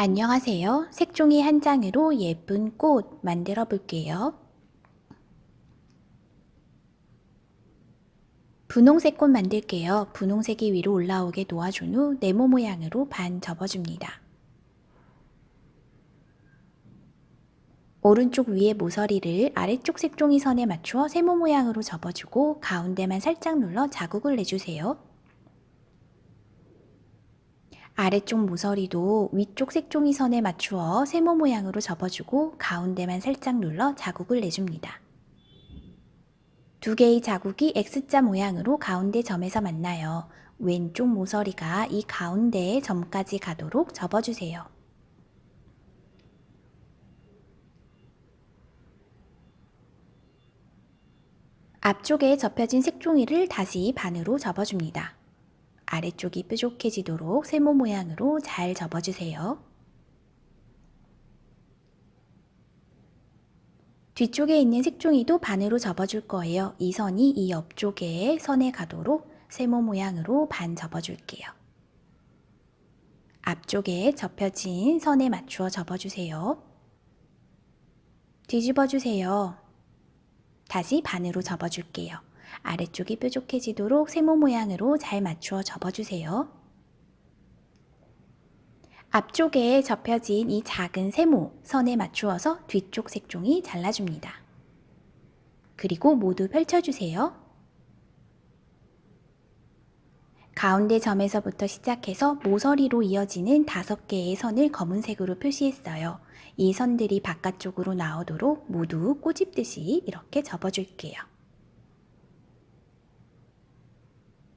안녕하세요. 색종이 한 장으로 예쁜 꽃 만들어 볼게요. 분홍색 꽃 만들게요. 분홍색이 위로 올라오게 놓아준 후 네모 모양으로 반 접어줍니다. 오른쪽 위에 모서리를 아래쪽 색종이 선에 맞추어 세모 모양으로 접어주고 가운데만 살짝 눌러 자국을 내주세요. 아래쪽 모서리도 위쪽 색종이 선에 맞추어 세모 모양으로 접어주고 가운데만 살짝 눌러 자국을 내줍니다. 두 개의 자국이 X자 모양으로 가운데 점에서 만나요. 왼쪽 모서리가 이 가운데의 점까지 가도록 접어주세요. 앞쪽에 접혀진 색종이를 다시 반으로 접어줍니다. 아래쪽이 뾰족해지도록 세모 모양으로 잘 접어주세요. 뒤쪽에 있는 색종이도 반으로 접어줄 거예요. 이 선이 이 옆쪽에 선에 가도록 세모 모양으로 반 접어줄게요. 앞쪽에 접혀진 선에 맞추어 접어주세요. 뒤집어주세요. 다시 반으로 접어줄게요. 아래쪽이 뾰족해지도록 세모 모양으로 잘 맞추어 접어주세요. 앞쪽에 접혀진 이 작은 세모 선에 맞추어서 뒤쪽 색종이 잘라줍니다. 그리고 모두 펼쳐주세요. 가운데 점에서부터 시작해서 모서리로 이어지는 5개의 선을 검은색으로 표시했어요. 이 선들이 바깥쪽으로 나오도록 모두 꼬집듯이 이렇게 접어줄게요.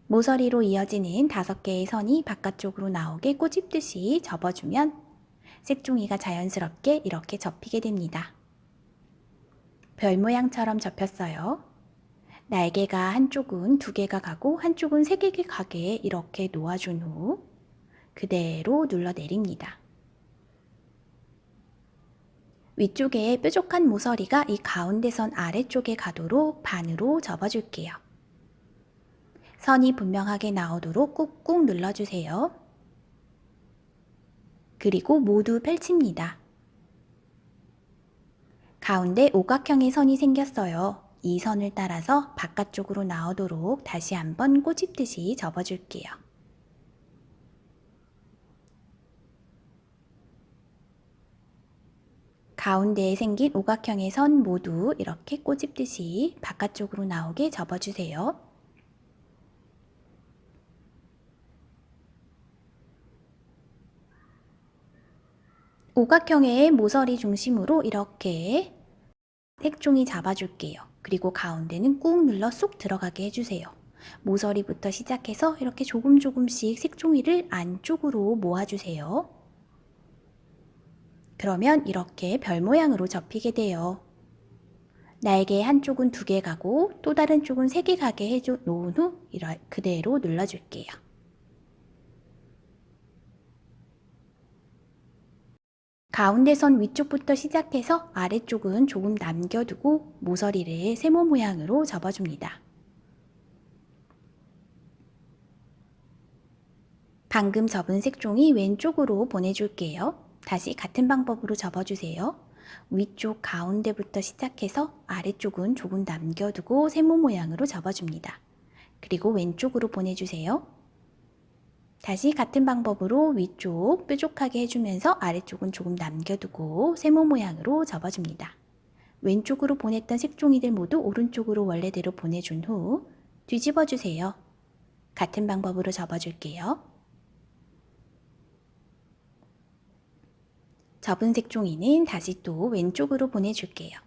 모서리로 이어지는 5개의 선이 바깥쪽으로 나오게 꼬집듯이 접어주면 색종이가 자연스럽게 이렇게 접히게 됩니다. 별 모양처럼 접혔어요. 날개가 한쪽은 2개가 가고 한쪽은 3개가 가게 이렇게 놓아준 후 그대로 눌러 내립니다. 위쪽에 뾰족한 모서리가 이 가운데 선 아래쪽에 가도록 반으로 접어줄게요. 선이 분명하게 나오도록 꾹꾹 눌러주세요. 그리고 모두 펼칩니다. 가운데 오각형의 선이 생겼어요. 이 선을 따라서 바깥쪽으로 나오도록 다시 한번 꼬집듯이 접어줄게요. 가운데에 생긴 오각형의 선 모두 이렇게 꼬집듯이 바깥쪽으로 나오게 접어주세요. 오각형의 모서리 중심으로 이렇게 색종이 잡아줄게요. 그리고 가운데는 꾹 눌러 쏙 들어가게 해주세요. 모서리부터 시작해서 이렇게 조금씩 색종이를 안쪽으로 모아주세요. 그러면 이렇게 별 모양으로 접히게 돼요. 날개 한쪽은 2개 가고 또 다른 쪽은 3개 가게 해줘 놓은 후 그대로 눌러줄게요. 가운데 선 위쪽부터 시작해서 아래쪽은 조금 남겨두고 모서리를 세모 모양으로 접어줍니다. 방금 접은 색종이 왼쪽으로 보내줄게요. 다시 같은 방법으로 접어주세요. 위쪽 가운데부터 시작해서 아래쪽은 조금 남겨두고 세모 모양으로 접어줍니다. 그리고 왼쪽으로 보내주세요. 다시 같은 방법으로 위쪽 뾰족하게 해주면서 아래쪽은 조금 남겨두고 세모 모양으로 접어줍니다. 왼쪽으로 보냈던 색종이들 모두 오른쪽으로 원래대로 보내준 후 뒤집어주세요. 같은 방법으로 접어줄게요. 접은 색종이는 다시 또 왼쪽으로 보내줄게요.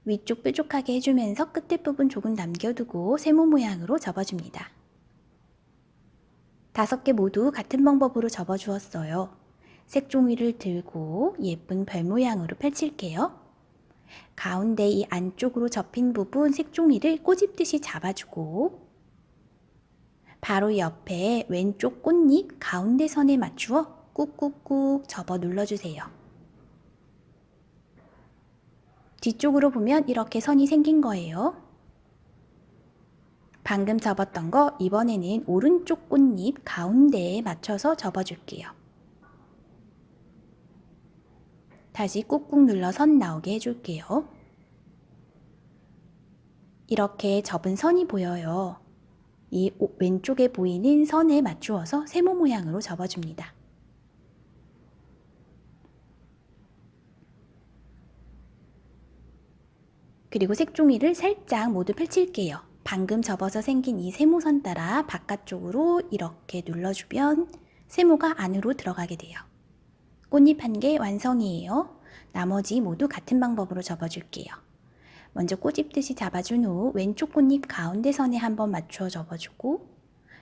위쪽 뾰족하게 해주면서 끝에 부분 조금 남겨두고 세모 모양으로 접어줍니다. 5개 모두 같은 방법으로 접어주었어요. 색종이를 들고 예쁜 별 모양으로 펼칠게요. 가운데 이 안쪽으로 접힌 부분 색종이를 꼬집듯이 잡아주고 바로 옆에 왼쪽 꽃잎 가운데 선에 맞추어 꾹꾹꾹 접어 눌러주세요. 뒤쪽으로 보면 이렇게 선이 생긴 거예요. 방금 접었던 거 이번에는 오른쪽 꽃잎 가운데에 맞춰서 접어줄게요. 다시 꾹꾹 눌러 선 나오게 해줄게요. 이렇게 접은 선이 보여요. 이 왼쪽에 보이는 선에 맞추어서 세모 모양으로 접어줍니다. 그리고 색종이를 살짝 모두 펼칠게요. 방금 접어서 생긴 이 세모선 따라 바깥쪽으로 이렇게 눌러주면 세모가 안으로 들어가게 돼요. 꽃잎 한 개 완성이에요. 나머지 모두 같은 방법으로 접어줄게요. 먼저 꼬집듯이 잡아준 후 왼쪽 꽃잎 가운데 선에 한번 맞추어 접어주고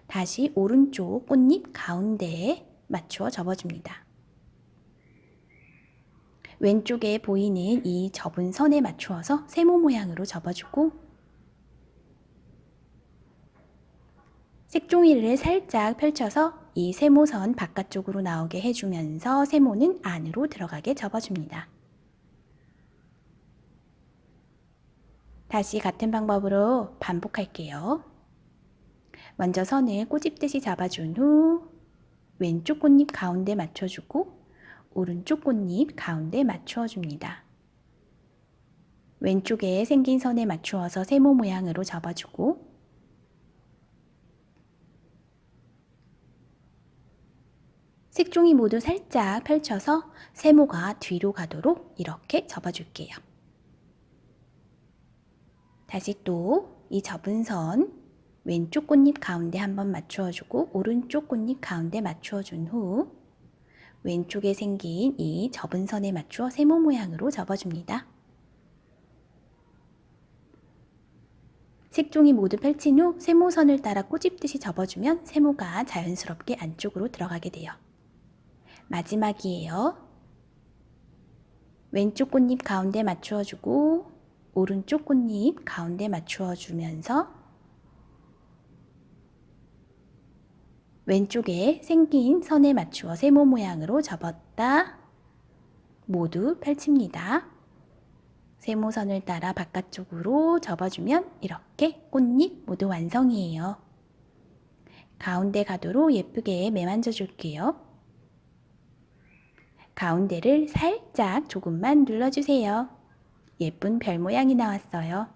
다시 오른쪽 꽃잎 가운데에 맞추어 접어줍니다. 왼쪽에 보이는 이 접은 선에 맞추어서 세모 모양으로 접어주고 색종이를 살짝 펼쳐서 이 세모선 바깥쪽으로 나오게 해주면서 세모는 안으로 들어가게 접어줍니다. 다시 같은 방법으로 반복할게요. 먼저 선을 꼬집듯이 잡아준 후 왼쪽 꽃잎 가운데 맞춰주고 오른쪽 꽃잎 가운데 맞추어 줍니다. 왼쪽에 생긴 선에 맞추어서 세모 모양으로 접어주고 색종이 모두 살짝 펼쳐서 세모가 뒤로 가도록 이렇게 접어줄게요. 다시 또 이 접은 선 왼쪽 꽃잎 가운데 한번 맞추어주고 오른쪽 꽃잎 가운데 맞추어준 후 왼쪽에 생긴 이 접은 선에 맞추어 세모 모양으로 접어줍니다. 색종이 모두 펼친 후 세모선을 따라 꼬집듯이 접어주면 세모가 자연스럽게 안쪽으로 들어가게 돼요. 마지막이에요. 왼쪽 꽃잎 가운데 맞추어주고 오른쪽 꽃잎 가운데 맞추어주면서 왼쪽에 생긴 선에 맞추어 세모 모양으로 접었다 모두 펼칩니다. 세모선을 따라 바깥쪽으로 접어주면 이렇게 꽃잎 모두 완성이에요. 가운데 가도록 예쁘게 매만져 줄게요. 가운데를 살짝 조금만 눌러주세요. 예쁜 별 모양이 나왔어요.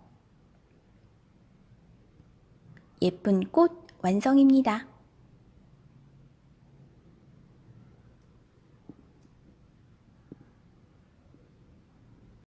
예쁜 꽃 완성입니다.